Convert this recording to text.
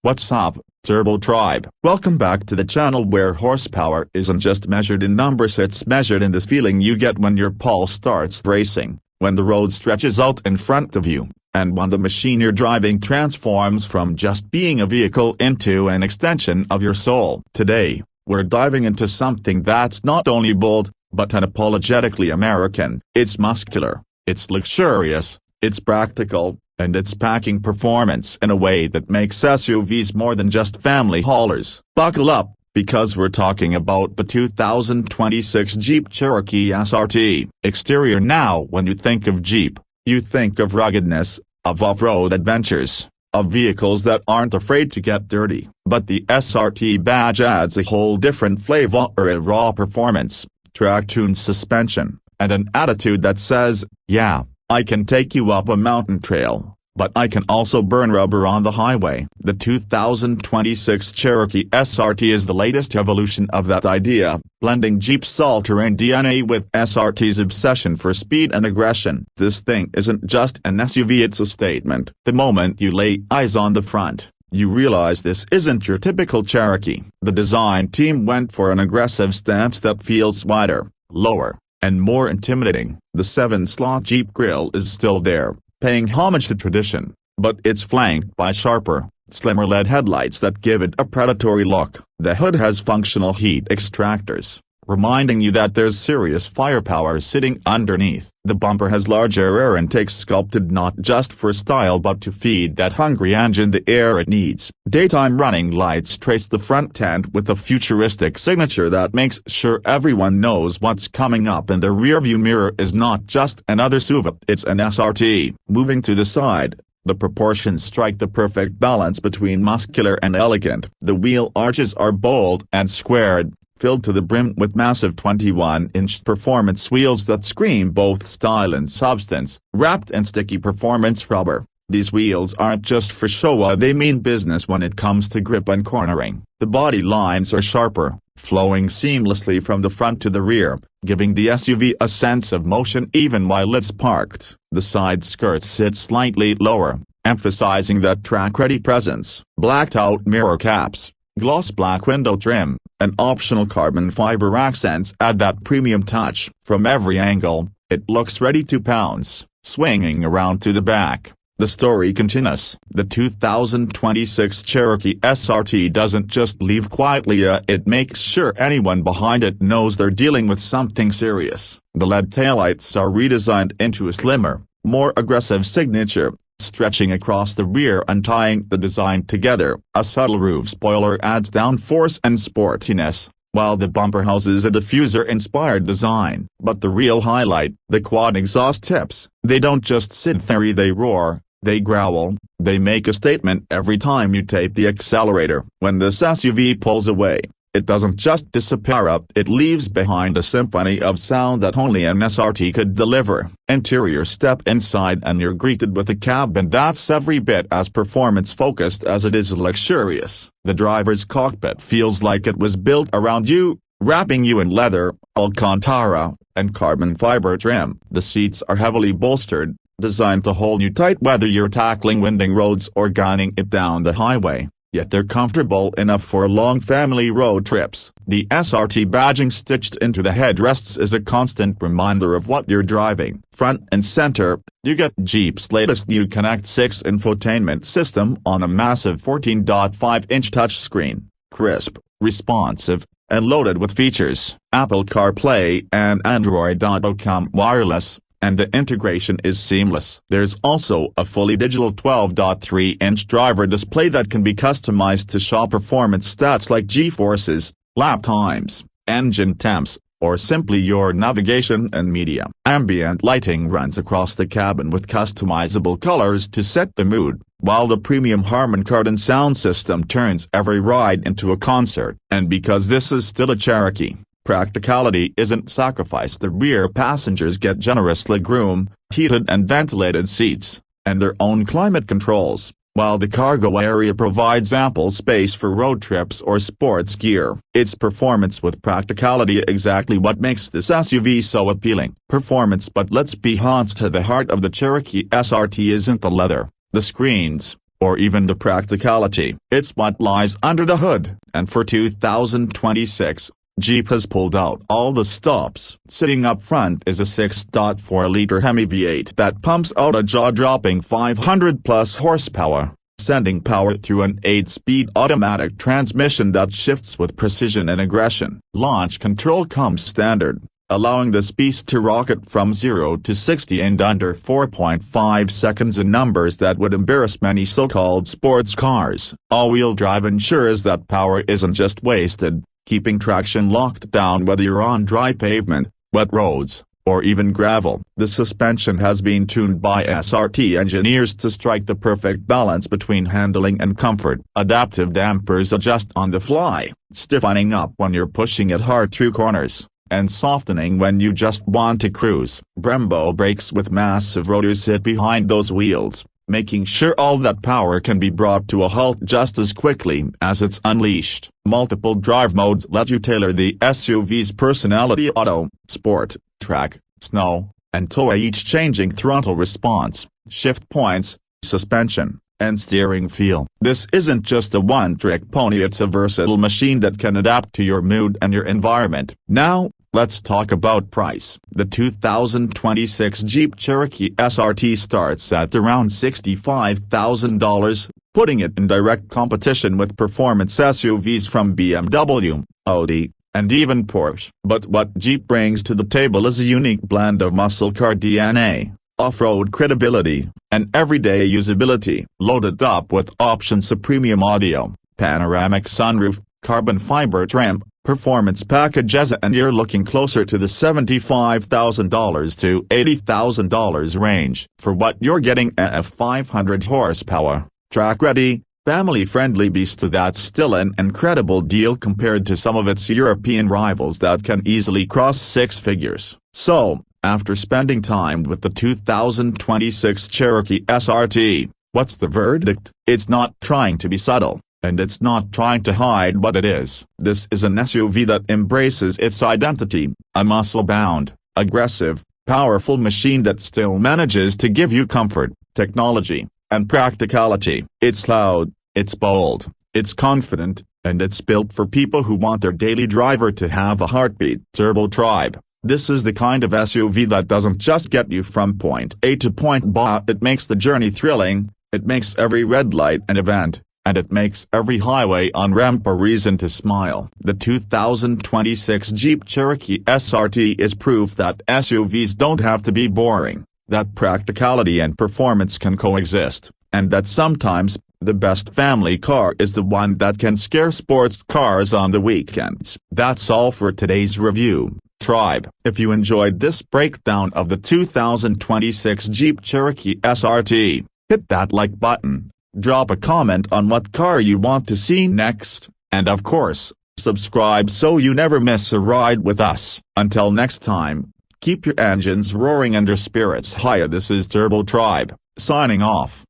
What's up, Turbo Tribe? Welcome back to the channel where horsepower isn't just measured in numbers, it's measured in the feeling you get when your pulse starts racing, when the road stretches out in front of you, and when the machine you're driving transforms from just being a vehicle into an extension of your soul. Today, we're diving into something that's not only bold, but unapologetically American. It's muscular, it's luxurious, it's practical, and it's packing performance in a way that makes SUVs more than just family haulers. Buckle up, because we're talking about the 2026 Jeep Cherokee SRT. Exterior. Now when you think of Jeep, you think of ruggedness, of off-road adventures, of vehicles that aren't afraid to get dirty. But the SRT badge adds a whole different flavor, a raw performance, track-tuned suspension, and an attitude that says, yeah, I can take you up a mountain trail, but I can also burn rubber on the highway. The 2026 Cherokee SRT is the latest evolution of that idea, blending Jeep's all-terrain DNA with SRT's obsession for speed and aggression. This thing isn't just an SUV, it's a statement. The moment you lay eyes on the front, you realize this isn't your typical Cherokee. The design team went for an aggressive stance that feels wider, lower, and more intimidating. The 7-slot Jeep grille is still there, paying homage to tradition, but it's flanked by sharper, slimmer LED headlights that give it a predatory look. The hood has functional heat extractors, reminding you that there's serious firepower sitting underneath. The bumper has larger air intakes sculpted not just for style but to feed that hungry engine the air it needs. Daytime running lights trace the front tent with a futuristic signature that makes sure everyone knows what's coming up, and the rearview mirror is not just another SUV, it's an SRT. Moving to the side, the proportions strike the perfect balance between muscular and elegant. The wheel arches are bold and squared, filled to the brim with massive 21-inch performance wheels that scream both style and substance. Wrapped in sticky performance rubber, these wheels aren't just for show, they mean business when it comes to grip and cornering. The body lines are sharper, flowing seamlessly from the front to the rear, giving the SUV a sense of motion even while it's parked. The side skirts sit slightly lower, emphasizing that track-ready presence. Blacked-out mirror caps, gloss black window trim, and optional carbon fiber accents add that premium touch. From every angle, it looks ready to pounce. Swinging around to the back, the story continues. The 2026 Cherokee SRT doesn't just leave quietly, it makes sure anyone behind it knows they're dealing with something serious. The LED taillights are redesigned into a slimmer, more aggressive signature, stretching across the rear and tying the design together. A subtle roof spoiler adds downforce and sportiness, while the bumper houses a diffuser-inspired design. But the real highlight, the quad exhaust tips, they don't just sit there, they roar, they growl, they make a statement every time you tape the accelerator. When this SUV pulls away, it doesn't just disappear up, it leaves behind a symphony of sound that only an SRT could deliver. Interior. Step inside and you're greeted with a cabin that's every bit as performance-focused as it is luxurious. The driver's cockpit feels like it was built around you, wrapping you in leather, Alcantara, and carbon fiber trim. The seats are heavily bolstered, designed to hold you tight whether you're tackling winding roads or gunning it down the highway. Yet they're comfortable enough for long family road trips. The SRT badging stitched into the headrests is a constant reminder of what you're driving. Front and center, you get Jeep's latest Uconnect 6 infotainment system on a massive 14.5-inch touchscreen, crisp, responsive, and loaded with features. Apple CarPlay and Android Auto come wireless, and the integration is seamless. There's also a fully digital 12.3-inch driver display that can be customized to show performance stats like G-forces, lap times, engine temps, or simply your navigation and media. Ambient lighting runs across the cabin with customizable colors to set the mood, while the premium Harman Kardon sound system turns every ride into a concert. And because this is still a Cherokee, practicality isn't sacrificed. The rear passengers get generous legroom, heated and ventilated seats, and their own climate controls, while the cargo area provides ample space for road trips or sports gear. It's performance with practicality, exactly what makes this SUV so appealing. Performance, but let's be honest, the heart of the Cherokee SRT isn't the leather, the screens, or even the practicality. It's what lies under the hood. And for 2026, Jeep has pulled out all the stops. Sitting up front is a 6.4-liter HEMI V8 that pumps out a jaw-dropping 500-plus horsepower, sending power through an 8-speed automatic transmission that shifts with precision and aggression. Launch control comes standard, allowing this beast to rocket from 0 to 60 in under 4.5 seconds in numbers that would embarrass many so-called sports cars. All-wheel drive ensures that power isn't just wasted, keeping traction locked down whether you're on dry pavement, wet roads, or even gravel. The suspension has been tuned by SRT engineers to strike the perfect balance between handling and comfort. Adaptive dampers adjust on the fly, stiffening up when you're pushing it hard through corners, and softening when you just want to cruise. Brembo brakes with massive rotors sit behind those wheels, making sure all that power can be brought to a halt just as quickly as it's unleashed. Multiple drive modes let you tailor the SUV's personality: auto, sport, track, snow, and tow, each changing throttle response, shift points, suspension, and steering feel. This isn't just a one-trick pony, it's a versatile machine that can adapt to your mood and your environment. Now, let's talk about price. The 2026 Jeep Cherokee SRT starts at around $65,000, putting it in direct competition with performance SUVs from BMW, Audi, and even Porsche. But what Jeep brings to the table is a unique blend of muscle car DNA, off-road credibility, and everyday usability. Loaded up with options: a premium audio, panoramic sunroof, carbon fiber trim, performance packages, and you're looking closer to the $75,000 to $80,000 range. For what you're getting, a 500 horsepower, track-ready, family-friendly beast that's still an incredible deal compared to some of its European rivals that can easily cross six figures. So, after spending time with the 2026 Cherokee SRT, what's the verdict? It's not trying to be subtle, and it's not trying to hide what it is. This is an SUV that embraces its identity, a muscle-bound, aggressive, powerful machine that still manages to give you comfort, technology, and practicality. It's loud, it's bold, it's confident, and it's built for people who want their daily driver to have a heartbeat. Turbo Tribe. This is the kind of SUV that doesn't just get you from point A to point B, it makes the journey thrilling, it makes every red light an event, and it makes every highway on-ramp a reason to smile. The 2026 Jeep Cherokee SRT is proof that SUVs don't have to be boring, that practicality and performance can coexist, and that sometimes, the best family car is the one that can scare sports cars on the weekends. That's all for today's review, Tribe. If you enjoyed this breakdown of the 2026 Jeep Cherokee SRT, hit that like button, drop a comment on what car you want to see next, and of course, subscribe so you never miss a ride with us. Until next time, keep your engines roaring and your spirits high. This is Turbo Tribe, signing off.